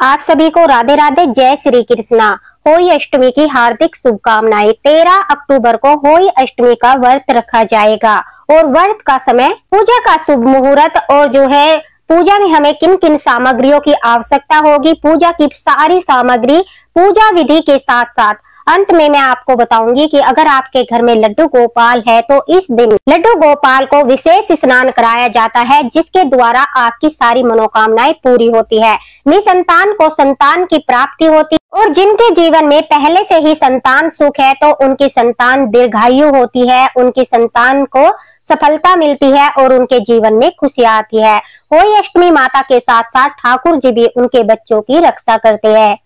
आप सभी को राधे राधे, जय श्री कृष्णा। होली अष्टमी की हार्दिक शुभकामनाएं। 13 अक्टूबर को होली अष्टमी का व्रत रखा जाएगा और व्रत का समय, पूजा का शुभ मुहूर्त और जो है पूजा में हमें किन किन सामग्रियों की आवश्यकता होगी, पूजा की सारी सामग्री, पूजा विधि के साथ साथ अंत में मैं आपको बताऊंगी कि अगर आपके घर में लड्डू गोपाल है तो इस दिन लड्डू गोपाल को विशेष स्नान कराया जाता है, जिसके द्वारा आपकी सारी मनोकामनाएं पूरी होती है। निसंतान को संतान की प्राप्ति होती है और जिनके जीवन में पहले से ही संतान सुख है तो उनकी संतान दीर्घायु होती है, उनकी संतान को सफलता मिलती है और उनके जीवन में खुशियां आती है। होली अष्टमी माता के साथ साथ ठाकुर जी भी उनके बच्चों की रक्षा करते हैं।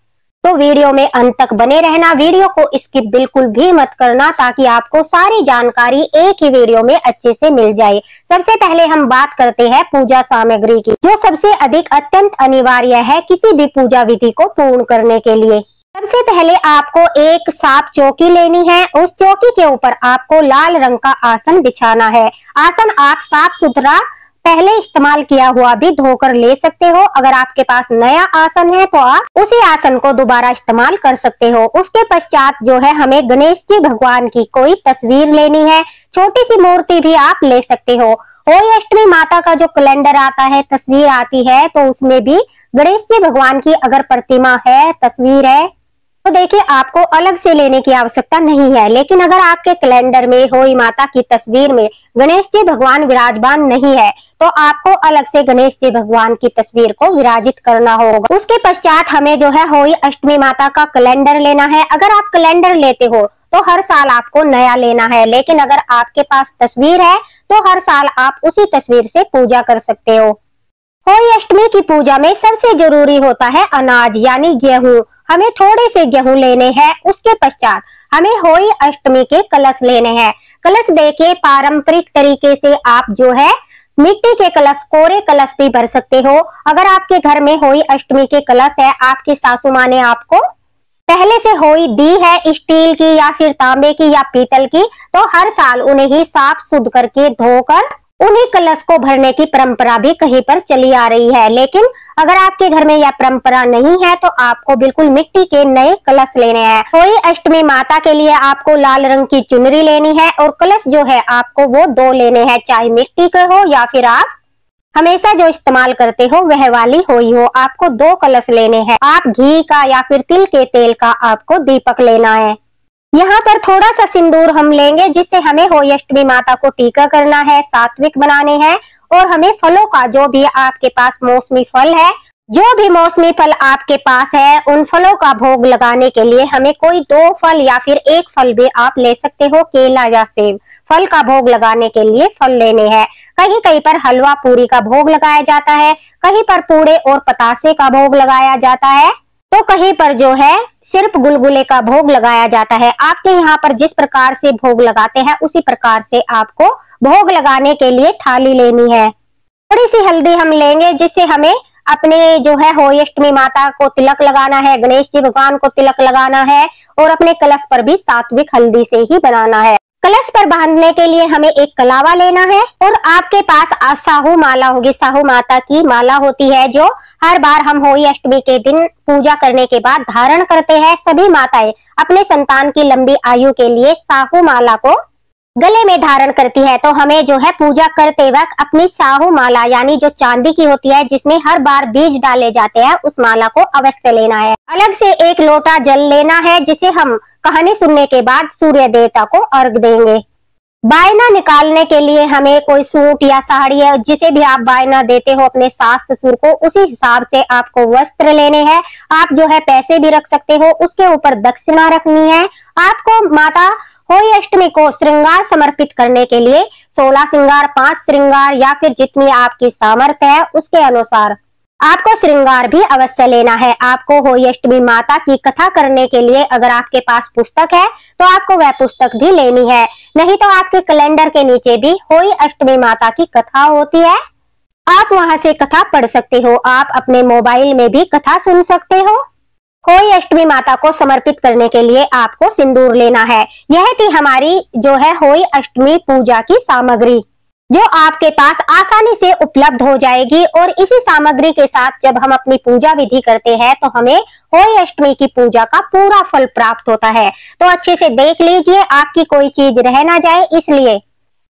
तो वीडियो में अंत तक बने रहना, वीडियो को स्किप बिल्कुल भी मत करना ताकि आपको सारी जानकारी एक ही वीडियो में अच्छे से मिल जाए। सबसे पहले हम बात करते हैं पूजा सामग्री की, जो सबसे अधिक अत्यंत अनिवार्य है किसी भी पूजा विधि को पूर्ण करने के लिए। सबसे पहले आपको एक साफ चौकी लेनी है। उस चौकी के ऊपर आपको लाल रंग का आसन बिछाना है। आसन आप साफ सुथरा पहले इस्तेमाल किया हुआ भी धोकर ले सकते हो। अगर आपके पास नया आसन है तो आप उसी आसन को दोबारा इस्तेमाल कर सकते हो। उसके पश्चात जो है हमें गणेश जी भगवान की कोई तस्वीर लेनी है। छोटी सी मूर्ति भी आप ले सकते हो। होली अष्टमी माता का जो कैलेंडर आता है, तस्वीर आती है, तो उसमें भी गणेश जी भगवान की अगर प्रतिमा है, तस्वीर है, तो देखिए आपको अलग से लेने की आवश्यकता नहीं है। लेकिन अगर आपके कैलेंडर में होली माता की तस्वीर में गणेश जी भगवान विराजमान नहीं है तो आपको अलग से गणेश जी भगवान की तस्वीर को विराजित करना होगा। उसके पश्चात हमें जो है होली अष्टमी माता का कैलेंडर लेना है। अगर आप कैलेंडर लेते हो तो हर साल आपको नया लेना है, लेकिन अगर आपके पास तस्वीर है तो हर साल आप उसी तस्वीर से पूजा कर सकते हो। होली अष्टमी की पूजा में सबसे जरूरी होता है अनाज यानी गेहूं। हमें थोड़े से गेहूं लेने हैं। उसके पश्चात हमें होली अष्टमी के कलश लेने हैं। कलश देखिए पारंपरिक तरीके से आप जो है मिट्टी के कलश, कोरे कलश भी भर सकते हो। अगर आपके घर में होली अष्टमी के कलश है, आपकी सासू माँ ने आपको पहले से होली दी है, स्टील की या फिर तांबे की या पीतल की, तो हर साल उन्हें ही साफ शुद्ध करके धोकर उन्हीं कलश को भरने की परंपरा भी कहीं पर चली आ रही है। लेकिन अगर आपके घर में यह परंपरा नहीं है तो आपको बिल्कुल मिट्टी के नए कलश लेने हैं। होली अष्टमी माता के लिए आपको लाल रंग की चुनरी लेनी है और कलश जो है आपको वो 2 लेने हैं, चाहे मिट्टी के हो या फिर आप हमेशा जो इस्तेमाल करते हो वह वाली होली हो। आपको 2 कलश लेने हैं। आप घी का या फिर तिल के तेल का आपको दीपक लेना है। यहाँ पर थोड़ा सा सिंदूर हम लेंगे, जिससे हमें होली अष्टमी माता को टीका करना है, सात्विक बनाने हैं। और हमें फलों का, जो भी आपके पास मौसमी फल है, जो भी मौसमी फल आपके पास है, उन फलों का भोग लगाने के लिए हमें कोई 2 फल या फिर 1 फल भी आप ले सकते हो। केला या सेब फल का भोग लगाने के लिए फल लेने हैं। कहीं कहीं पर हलवा पूरी का भोग लगाया जाता है, कहीं पर पूड़े और पतासे का भोग लगाया जाता है, तो कहीं पर जो है सिर्फ गुलगुले का भोग लगाया जाता है। आपके यहाँ पर जिस प्रकार से भोग लगाते हैं उसी प्रकार से आपको भोग लगाने के लिए थाली लेनी है। थोड़ी सी हल्दी हम लेंगे, जिससे हमें अपने जो है होली अष्टमी माता को तिलक लगाना है, गणेश जी भगवान को तिलक लगाना है और अपने कलश पर भी सात्विक हल्दी से ही बनाना है। कलश पर बांधने के लिए हमें एक कलावा लेना है और आपके पास साहू माला होगी। साहू माता की माला होती है जो हर बार हम होली अष्टमी के दिन पूजा करने के बाद धारण करते हैं। सभी माताएं अपने संतान की लंबी आयु के लिए साहू माला को गले में धारण करती है। तो हमें जो है पूजा करते वक्त अपनी साहू माला यानी जो चांदी की होती है, जिसमें हर बार बीज डाले जाते हैं, उस माला को अवश्य लेना है। अलग से 1 लोटा जल लेना है, जिसे हम कहानी सुनने के बाद सूर्य देवता को अर्घ देंगे। बायना निकालने के लिए हमें कोई सूट या साड़ी है, जिसे भी आप बायना देते हो अपने सास ससुर को, उसी हिसाब से आपको वस्त्र लेने हैं। आप जो है पैसे भी रख सकते हो। उसके ऊपर दक्षिणा रखनी है। आपको माता होली अष्टमी को श्रृंगार समर्पित करने के लिए 16 श्रृंगार, 5 श्रृंगार या फिर जितनी आपकी सामर्थ्य है उसके अनुसार आपको श्रृंगार भी अवश्य लेना है। आपको होली अष्टमी माता की कथा करने के लिए अगर आपके पास पुस्तक है तो आपको वह पुस्तक भी लेनी है। नहीं तो आपके कैलेंडर के नीचे भी होली अष्टमी माता की कथा होती है, आप वहां से कथा पढ़ सकते हो। आप अपने मोबाइल में भी कथा सुन सकते हो। होली अष्टमी माता को समर्पित करने के लिए आपको सिंदूर लेना है। यह थी हमारी जो है होली अष्टमी पूजा की सामग्री। जो आपके पास आसानी से उपलब्ध हो जाएगी। और इसी सामग्री के साथ जब हम अपनी पूजा विधि करते हैं तो हमें होली अष्टमी की पूजा का पूरा फल प्राप्त होता है। तो अच्छे से देख लीजिए, आपकी कोई चीज रह ना जाए, इसलिए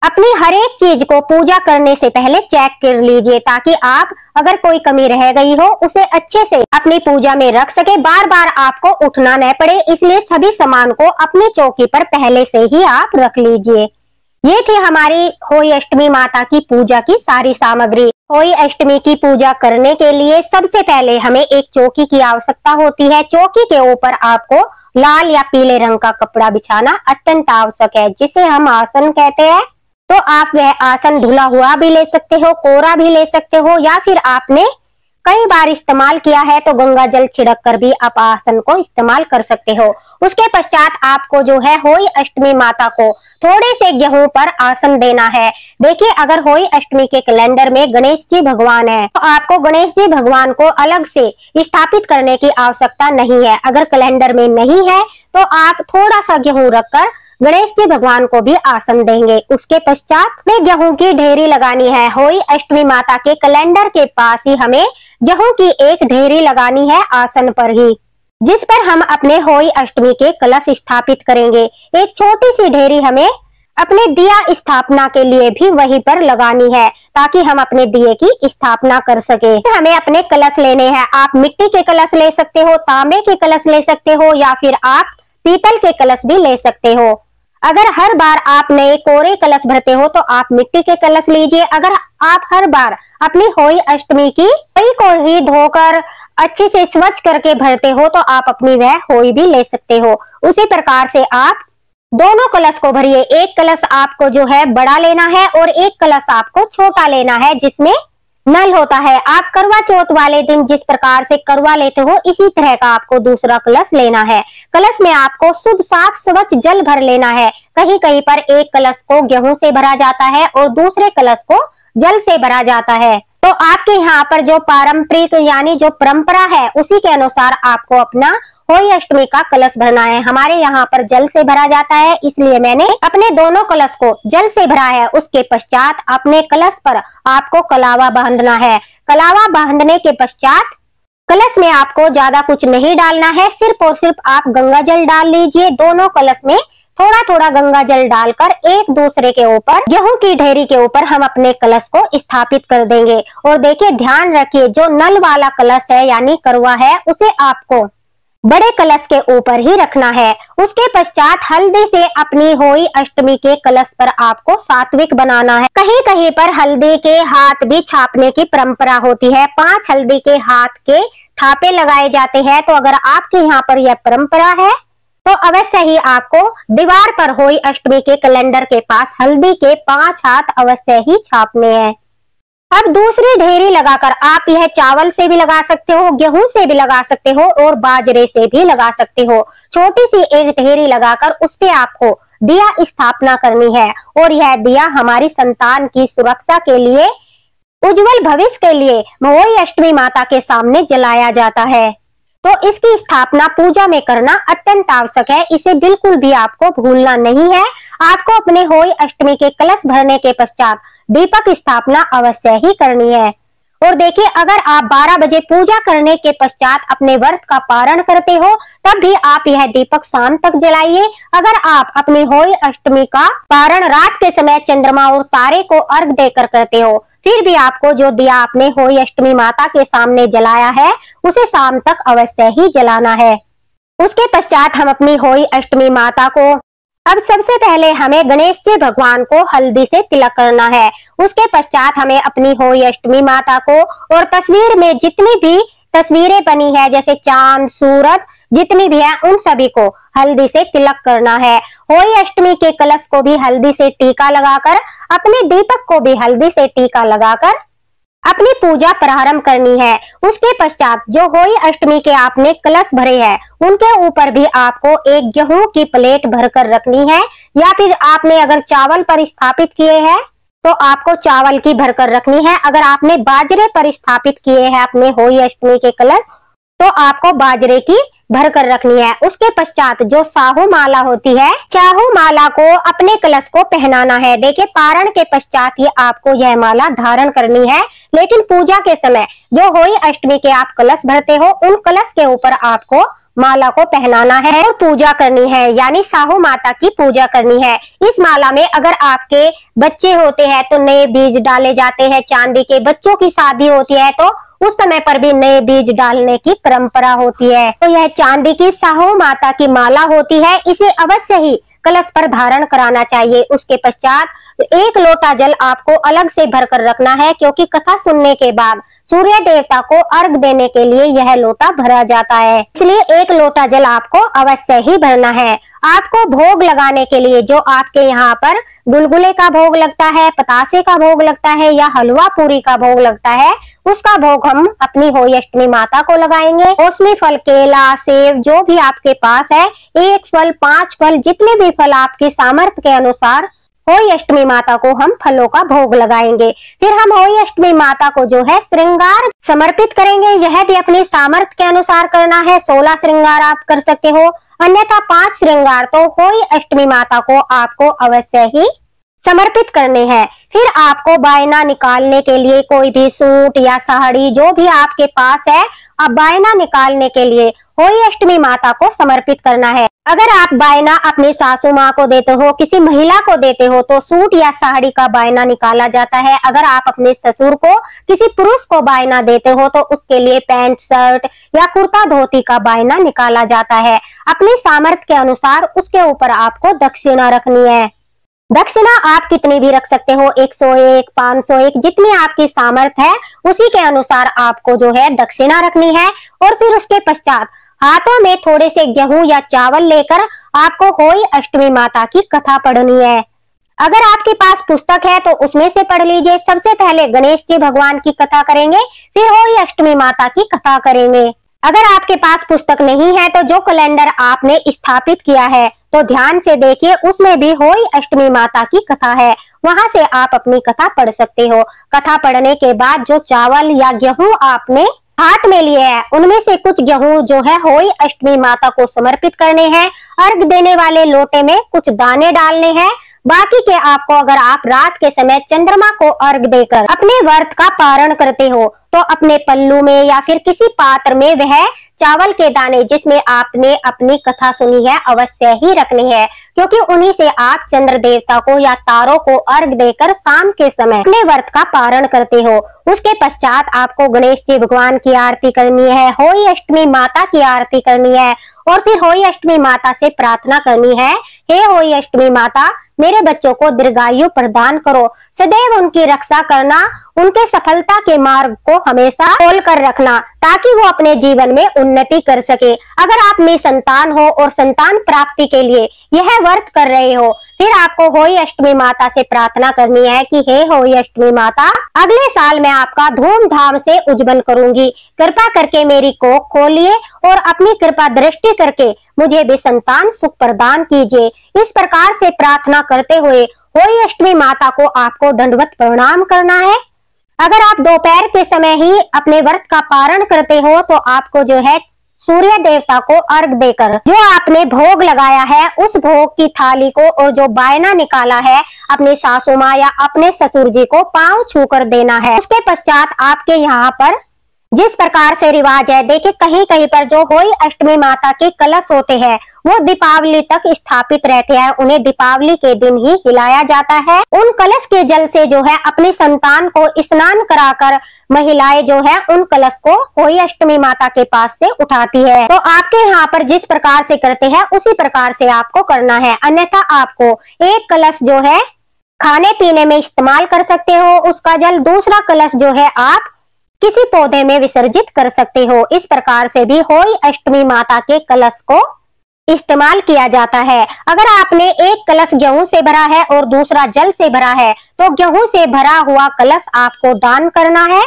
अपनी हर एक चीज को पूजा करने से पहले चेक कर लीजिए, ताकि आप अगर कोई कमी रह गई हो उसे अच्छे से अपनी पूजा में रख सके, बार बार आपको उठना न पड़े। इसलिए सभी सामान को अपनी चौकी पर पहले से ही आप रख लीजिए। ये थी हमारी होली अष्टमी माता की पूजा की सारी सामग्री। होली अष्टमी की पूजा करने के लिए सबसे पहले हमें एक चौकी की आवश्यकता होती है। चौकी के ऊपर आपको लाल या पीले रंग का कपड़ा बिछाना अत्यंत आवश्यक है, जिसे हम आसन कहते हैं। तो आप वह आसन धुला हुआ भी ले सकते हो, कोरा भी ले सकते हो, या फिर आपने कई बार इस्तेमाल किया है तो गंगा जल छिड़क कर भी आप आसन को इस्तेमाल कर सकते हो। उसके पश्चात आपको जो है होली अष्टमी माता को थोड़े से गेहूं पर आसन देना है। देखिए, अगर होली अष्टमी के कैलेंडर में गणेश जी भगवान है तो आपको गणेश जी भगवान को अलग से स्थापित करने की आवश्यकता नहीं है। अगर कैलेंडर में नहीं है तो आप थोड़ा सा गेहूं रखकर गणेश जी भगवान को भी आसन देंगे। उसके पश्चात में गेहूं की ढेरी लगानी है। होली अष्टमी माता के कैलेंडर के पास ही हमें गेहूं की एक ढेरी लगानी है आसन पर ही, जिस पर हम अपने होली अष्टमी के कलश स्थापित करेंगे। एक छोटी सी ढेरी हमें अपने दिया स्थापना के लिए भी वहीं पर लगानी है, ताकि हम अपने दिए की स्थापना कर सके। हमें अपने कलश लेने हैं। आप मिट्टी के कलश ले सकते हो, तांबे के कलश ले सकते हो, या फिर आप पीतल के कलश भी ले सकते हो। अगर हर बार आप नए कोरे कलश भरते हो तो आप मिट्टी के कलश लीजिए। अगर आप हर बार अपनी होली अष्टमी की होली को ही धोकर अच्छे से स्वच्छ करके भरते हो तो आप अपनी वह होली भी ले सकते हो। उसी प्रकार से आप दोनों कलश को भरिए। एक कलश आपको जो है बड़ा लेना है और एक कलश आपको छोटा लेना है, जिसमें नल होता है। आप करवा चौथ वाले दिन जिस प्रकार से करवा लेते हो, इसी तरह का आपको दूसरा कलश लेना है। कलश में आपको शुद्ध साफ स्वच्छ जल भर लेना है। कहीं कहीं पर एक कलश को गेहूं से भरा जाता है और दूसरे कलश को जल से भरा जाता है। तो आपके यहाँ पर जो पारंपरिक यानी जो परंपरा है उसी के अनुसार आपको अपना होली अष्टमी का कलश भरना है। हमारे यहाँ पर जल से भरा जाता है, इसलिए मैंने अपने दोनों कलश को जल से भरा है। उसके पश्चात अपने कलश पर आपको कलावा बांधना है। कलावा बांधने के पश्चात कलश में आपको ज्यादा कुछ नहीं डालना है, सिर्फ और सिर्फ आप गंगा जल डाल लीजिए। दोनों कलश में थोड़ा थोड़ा गंगा जल डालकर एक दूसरे के ऊपर गेहूं की ढेरी के ऊपर हम अपने कलश को स्थापित कर देंगे। और देखिए, ध्यान रखिए, जो नल वाला कलश है यानी करवा है, उसे आपको बड़े कलश के ऊपर ही रखना है। उसके पश्चात हल्दी से अपनी होली अष्टमी के कलश पर आपको सात्विक बनाना है। कहीं कहीं पर हल्दी के हाथ भी छापने की परंपरा होती है। 5 हल्दी के हाथ के थापे लगाए जाते हैं। तो अगर आपके यहाँ पर यह परंपरा है तो अवश्य ही आपको दीवार पर होली अष्टमी के कैलेंडर के पास हल्दी के 5 हाथ अवश्य ही छापने हैं। अब दूसरी ढेरी लगाकर आप यह चावल से भी लगा सकते हो, गेहूं से भी लगा सकते हो और बाजरे से भी लगा सकते हो। छोटी सी एक ढेरी लगाकर उस पे आपको दिया स्थापना करनी है। और यह दिया हमारी संतान की सुरक्षा के लिए, उज्जवल भविष्य के लिए होली अष्टमी माता के सामने जलाया जाता है। तो इसकी स्थापना पूजा में करना अत्यंत आवश्यक है। इसे बिल्कुल भी आपको भूलना नहीं है। आपको अपने होली अष्टमी के कलश भरने के पश्चात दीपक स्थापना अवश्य ही करनी है। और देखिए, अगर आप 12 बजे पूजा करने के पश्चात अपने व्रत का पारण करते हो तब भी आप यह दीपक शाम तक जलाइए। अगर आप अपनी होली अष्टमी का पारण रात के समय चंद्रमा और तारे को अर्घ देकर करते हो, फिर भी आपको जो दिया आपने होली अष्टमी माता के सामने जलाया है उसे शाम तक अवश्य ही जलाना है। उसके पश्चात हम अपनी होली अष्टमी माता को, अब सबसे पहले हमें गणेश जी भगवान को हल्दी से तिलक करना है। उसके पश्चात हमें अपनी होली अष्टमी माता को और तस्वीर में जितनी भी तस्वीरें बनी है, जैसे चांद, सूरज जितनी भी है, उन सभी को हल्दी से तिलक करना है। होली अष्टमी के कलश को भी हल्दी से टीका लगाकर, अपने दीपक को भी हल्दी से टीका लगाकर अपनी पूजा प्रारंभ करनी है। उसके पश्चात जो होली अष्टमी के आपने कलश भरे हैं उनके ऊपर भी आपको एक गेहूं की प्लेट भरकर रखनी है, या फिर आपने अगर चावल पर स्थापित किए हैं तो आपको चावल की भरकर रखनी है। अगर आपने बाजरे पर स्थापित किए हैं अपने होली अष्टमी के कलश तो आपको बाजरे की भर कर रखनी है। उसके पश्चात जो साहू माला होती है, साहू माला को अपने कलश को पहनाना है। देखिए पारण के पश्चात ये आपको यह माला धारण करनी है, लेकिन पूजा के समय जो होई अष्टमी के आप कलश भरते हो, उन कलश के ऊपर आपको माला को पहनाना है और पूजा करनी है, यानी साहू माता की पूजा करनी है। इस माला में अगर आपके बच्चे होते हैं तो नए बीज डाले जाते हैं चांदी के। बच्चों की शादी होती है तो उस समय पर भी नए बीज डालने की परंपरा होती है। तो यह चांदी की साहू माता की माला होती है, इसे अवश्य ही कलश पर धारण कराना चाहिए। उसके पश्चात 1 लोटा जल आपको अलग से भर कर रखना है, क्योंकि कथा सुनने के बाद सूर्य देवता को अर्घ देने के लिए यह लोटा भरा जाता है, इसलिए 1 लोटा जल आपको अवश्य ही भरना है। आपको भोग लगाने के लिए जो आपके यहाँ पर गुलगुले का भोग लगता है, पतासे का भोग लगता है या हलवा पूरी का भोग लगता है, उसका भोग हम अपनी होई अष्टमी माता को लगाएंगे। उसमें फल, केला, सेब जो भी आपके पास है, 1 फल, 5 फल, जितने भी फल आपकी सामर्थ्य के अनुसार होई अष्टमी माता को हम फलों का भोग लगाएंगे। फिर हम होई अष्टमी माता को जो है श्रृंगार समर्पित करेंगे। यह भी अपनी सामर्थ्य के अनुसार करना है। 16 श्रृंगार आप कर सकते हो, अन्यथा 5 श्रृंगार तो होई अष्टमी माता को आपको अवश्य ही समर्पित करने हैं। फिर आपको बायना निकालने के लिए कोई भी सूट या साड़ी जो भी आपके पास है, अब बायना निकालने के लिए होई अष्टमी माता को समर्पित करना है। अगर आप बायना अपनी सासू माँ को देते हो, किसी महिला को देते हो, तो सूट या साड़ी का बायना निकाला जाता है। अगर आप अपने ससुर को, किसी पुरुष को बायना देते हो, तो उसके लिए पैंट, शर्ट या कुर्ता धोती का बायना निकाला जाता है। अपनी सामर्थ्य के अनुसार उसके ऊपर आपको दक्षिणा रखनी है। दक्षिणा आप कितनी भी रख सकते हो, 101, 501, जितनी आपकी सामर्थ्य है उसी के अनुसार आपको जो है दक्षिणा रखनी है। और फिर उसके पश्चात हाथों में थोड़े से गेहूं या चावल लेकर आपको होई अष्टमी माता की कथा पढ़नी है। अगर आपके पास पुस्तक है तो उसमें से पढ़ लीजिए। सबसे पहले गणेश जी भगवान की कथा करेंगे, फिर होई अष्टमी माता की कथा करेंगे। अगर आपके पास पुस्तक नहीं है तो जो कैलेंडर आपने स्थापित किया है तो ध्यान से देखिए, उसमें भी होई अष्टमी माता की कथा है, वहां से आप अपनी कथा पढ़ सकते हो। कथा पढ़ने के बाद जो चावल या गेहूं आपने हाथ में लिए हैं, उनमें से कुछ गेहूं जो है होई अष्टमी माता को समर्पित करने हैं। अर्घ देने वाले लोटे में कुछ दाने डालने हैं। बाकी के आपको, अगर आप रात के समय चंद्रमा को अर्घ देकर अपने व्रत का पारण करते हो, तो अपने पल्लू में या फिर किसी पात्र में वह चावल के दाने जिसमें आपने अपनी कथा सुनी है अवश्य ही रखने हैं, क्योंकि उन्हीं से आप चंद्र देवता को या तारों को अर्घ देकर शाम के समय अपने व्रत का पारण करते हो। उसके पश्चात आपको गणेश जी भगवान की आरती करनी है, होई अष्टमी माता की आरती करनी है और फिर होई अष्टमी माता से प्रार्थना करनी है, हे होई अष्टमी माता, मेरे बच्चों को दीर्घायु प्रदान करो, सदैव उनकी रक्षा करना, उनके सफलता के मार्ग को हमेशा खोल कर रखना, ताकि वो अपने जीवन में उन्नति कर सके। अगर आप निसंतान हो और संतान प्राप्ति के लिए यह व्रत कर रहे हो, फिर आपको होई अष्टमी माता से प्रार्थना करनी है कि हे होई अष्टमी माता, अगले साल मैं आपका धूमधाम से उज्जवल करूंगी, कृपा करके मेरी कोख खोलिए और अपनी कृपा दृष्टि करके मुझे भी संतान सुख प्रदान कीजिए। इस प्रकार से प्रार्थना करते हुए होई अष्टमी माता को आपको दंडवत प्रणाम करना है। अगर आप दोपहर के समय ही अपने व्रत का पारण करते हो तो आपको जो है सूर्य देवता को अर्घ देकर जो आपने भोग लगाया है उस भोग की थाली को और जो बायना निकाला है अपने सासू माँ या अपने ससुर जी को पांव छूकर देना है। उसके पश्चात आपके यहाँ पर जिस प्रकार से रिवाज है, देखिए कहीं कहीं पर जो होई अष्टमी माता के कलश होते हैं वो दीपावली तक स्थापित रहते हैं, उन्हें दीपावली के दिन ही हिलाया जाता है। उन कलश के जल से जो है अपनी संतान को स्नान कराकर महिलाएं जो है उन कलश को होई अष्टमी माता के पास से उठाती है। तो आपके यहाँ पर जिस प्रकार से करते हैं उसी प्रकार से आपको करना है, अन्यथा आपको एक कलश जो है खाने पीने में इस्तेमाल कर सकते हो उसका जल, दूसरा कलश जो है आप किसी पौधे में विसर्जित कर सकते हो। इस प्रकार से भी होई अष्टमी माता के कलश को इस्तेमाल किया जाता है। अगर आपने एक कलश गेहूं से भरा है और दूसरा जल से भरा है तो गेहूं से भरा हुआ कलश आपको दान करना है।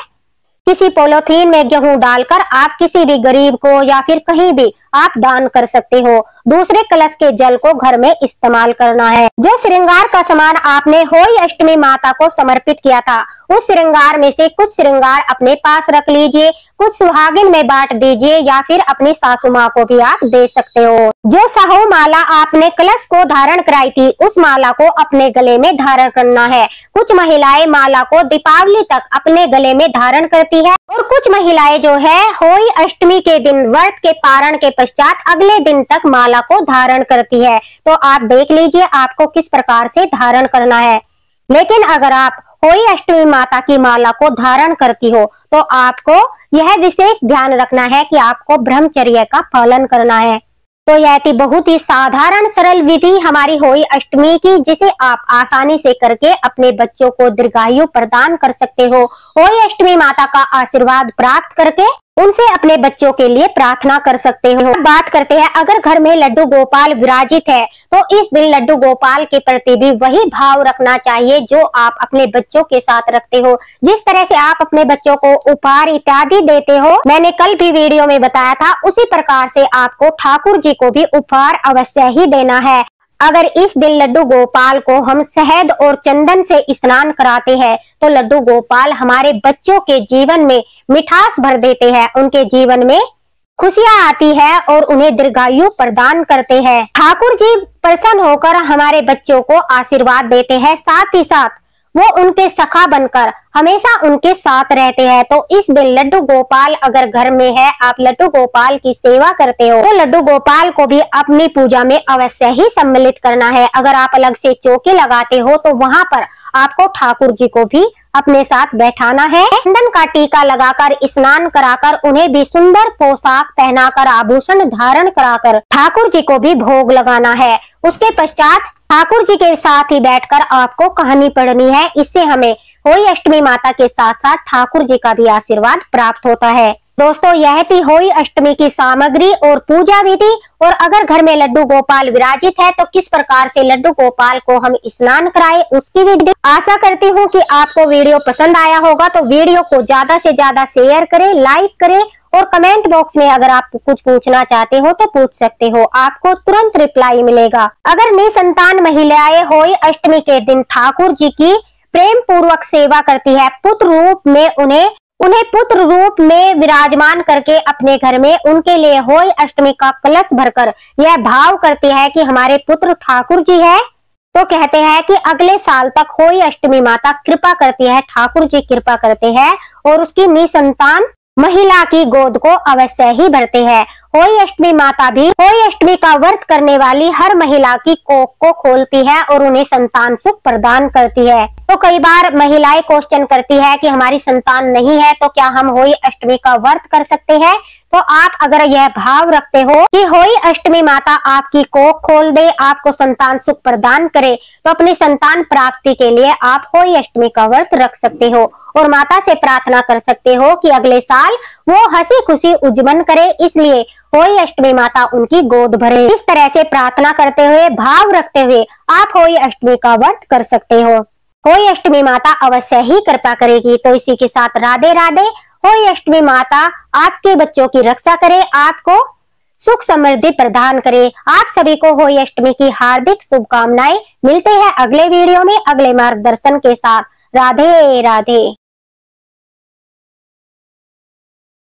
किसी पॉलिथीन में गेहूं डालकर आप किसी भी गरीब को या फिर कहीं भी आप दान कर सकते हो। दूसरे कलश के जल को घर में इस्तेमाल करना है। जो श्रृंगार का सामान आपने होई अष्टमी माता को समर्पित किया था उस श्रृंगार में से कुछ श्रृंगार अपने पास रख लीजिए, कुछ सुहागिन में बांट दीजिए या फिर अपनी सासू माँ को भी आप दे सकते हो। जो साहू माला आपने कलश को धारण कराई थी उस माला को अपने गले में धारण करना है। कुछ महिलाएं माला को दीपावली तक अपने गले में धारण करती है और कुछ महिलाएं जो है होली अष्टमी के दिन व्रत के पारण के पश्चात अगले दिन तक माला को धारण करती है। तो आप देख लीजिए आपको किस प्रकार से धारण करना है। लेकिन अगर आप होली अष्टमी माता की माला को धारण करती हो तो आपको यह विशेष ध्यान रखना है कि आपको ब्रह्मचर्य का पालन करना है। तो यह थी बहुत ही साधारण सरल विधि हमारी होली अष्टमी की, जिसे आप आसानी से करके अपने बच्चों को दीर्घायु प्रदान कर सकते हो। होली अष्टमी माता का आशीर्वाद प्राप्त करके उनसे अपने बच्चों के लिए प्रार्थना कर सकते हो। बात करते हैं अगर घर में लड्डू गोपाल विराजित है तो इस दिन लड्डू गोपाल के प्रति भी वही भाव रखना चाहिए जो आप अपने बच्चों के साथ रखते हो। जिस तरह से आप अपने बच्चों को उपहार इत्यादि देते हो, मैंने कल भी वीडियो में बताया था, उसी प्रकार से आपको ठाकुर जी को भी उपहार अवश्य ही देना है। अगर इस दिन लड्डू गोपाल को हम शहद और चंदन से स्नान कराते हैं तो लड्डू गोपाल हमारे बच्चों के जीवन में मिठास भर देते हैं, उनके जीवन में खुशियां आती है और उन्हें दीर्घायु प्रदान करते हैं। ठाकुर जी प्रसन्न होकर हमारे बच्चों को आशीर्वाद देते हैं, साथ ही साथ वो उनके सखा बनकर हमेशा उनके साथ रहते हैं। तो इस दिन लड्डू गोपाल अगर घर में है, आप लड्डू गोपाल की सेवा करते हो तो लड्डू गोपाल को भी अपनी पूजा में अवश्य ही सम्मिलित करना है। अगर आप अलग से चौकी लगाते हो तो वहां पर आपको ठाकुर जी को भी अपने साथ बैठाना है। चंदन का टीका लगाकर स्नान कराकर उन्हें भी सुंदर पोशाक पहनाकर आभूषण धारण कराकर ठाकुर जी को भी भोग लगाना है। उसके पश्चात ठाकुर जी के साथ ही बैठकर आपको कहानी पढ़नी है। इससे हमें होली अष्टमी माता के साथ साथ ठाकुर जी का भी आशीर्वाद प्राप्त होता है। दोस्तों यह थी होली अष्टमी की सामग्री और पूजा विधि। और अगर घर में लड्डू गोपाल विराजित है तो किस प्रकार से लड्डू गोपाल को हम स्नान कराएं उसकी विधि। आशा करती हूँ कि आपको वीडियो पसंद आया होगा, तो वीडियो को ज्यादा से ज्यादा शेयर करें, लाइक करें और कमेंट बॉक्स में अगर आप कुछ पूछना चाहते हो तो पूछ सकते हो, आपको तुरंत रिप्लाई मिलेगा। अगर निसंतान महिलाएं होली अष्टमी के दिन ठाकुर जी की प्रेम पूर्वक सेवा करती है, पुत्र रूप में उन्हें पुत्र रूप में विराजमान करके अपने घर में उनके लिए होली अष्टमी का कलश भरकर यह भाव करती है कि हमारे पुत्र ठाकुर जी है, तो कहते हैं कि अगले साल तक होली अष्टमी माता कृपा करती है, ठाकुर जी कृपा करते हैं और उसकी निसंतान महिला की गोद को अवश्य ही भरते हैं। होली अष्टमी माता भी होली अष्टमी का व्रत करने वाली हर महिला की कोख को खोलती है और उन्हें संतान सुख प्रदान करती है। तो कई बार महिलाएं क्वेश्चन करती है कि हमारी संतान नहीं है तो क्या हम होली अष्टमी का व्रत कर सकते हैं। तो आप अगर यह भाव रखते हो कि होली अष्टमी माता आपकी कोख खोल दे, आपको संतान सुख प्रदान करे, तो अपनी संतान प्राप्ति के लिए आप होली अष्टमी का व्रत रख सकते हो और माता से प्रार्थना कर सकते हो कि अगले साल वो हंसी खुशी उज्जवल करे, इसलिए होली अष्टमी माता उनकी गोद भरे। इस तरह से प्रार्थना करते हुए, भाव रखते हुए आप होली अष्टमी का व्रत कर सकते हो। होली अष्टमी माता अवश्य ही कृपा करेगी। तो इसी के साथ राधे राधे। होली अष्टमी माता आपके बच्चों की रक्षा करे, आपको सुख समृद्धि प्रदान करे। आप सभी को होली अष्टमी की हार्दिक शुभकामनाएं। मिलते हैं अगले वीडियो में अगले मार्गदर्शन के साथ। राधे राधे।